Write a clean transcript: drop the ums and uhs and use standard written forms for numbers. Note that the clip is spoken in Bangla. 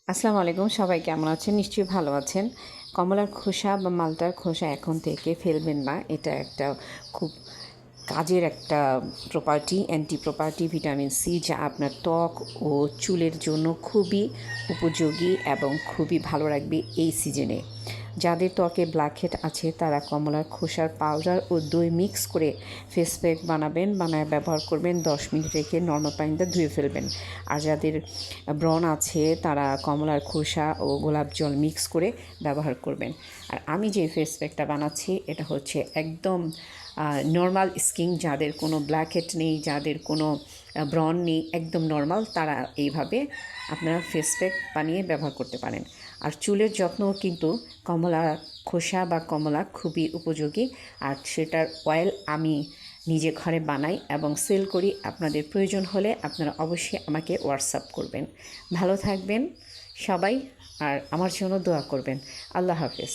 আসসালামু আলাইকুম, সবাই কেমন আছেন? নিশ্চয়ই ভালো আছেন। কমলার খোসা বা মালটার খোসা এখন থেকে ফেলবেন না। এটা একটা খুব কাজের একটা property, anti property vitamin C, যা আপনার ত্বক ও চুলের জন্য খুবই উপযোগী এবং খুবই ভালো রাখবে এই সিজনে। যাদের ত্বকে ব্ল্যাকহেড আছে তারা কমলার খোসার পাউডার ও দই মিক্স করে ফেস প্যাক বানায় ব্যবহার করবেন। 10 মিনিট রেখে নর্মাল পানিতে ধুয়ে ফেলবেন। আর যাদের ব্রণ আছে তারা কমলার খোসা ও গোলাপ জল মিক্স করে ব্যবহার করবেন। আর আমি যে ফেস প্যাকটা বানাচ্ছি এটা হচ্ছে একদম নর্মাল স্কিন, যাদের কোনো ব্ল্যাকহেড নেই, যাদের কোনো ব্রণ নেই, একদম নর্মাল, তারা এইভাবে আপনারা ফেস প্যাক বানিয়ে ব্যবহার করতে পারেন। আর চুলের যত্নও কিন্তু কমলা খোসা বা কমলা খুবই উপযোগী। আর সেটার অয়েল আমি নিজে ঘরে বানাই এবং সেল করি। আপনাদের প্রয়োজন হলে আপনারা অবশ্যই আমাকে হোয়াটসঅ্যাপ করবেন। ভালো থাকবেন সবাই, আর আমার জন্য দোয়া করবেন। আল্লাহ হাফেজ।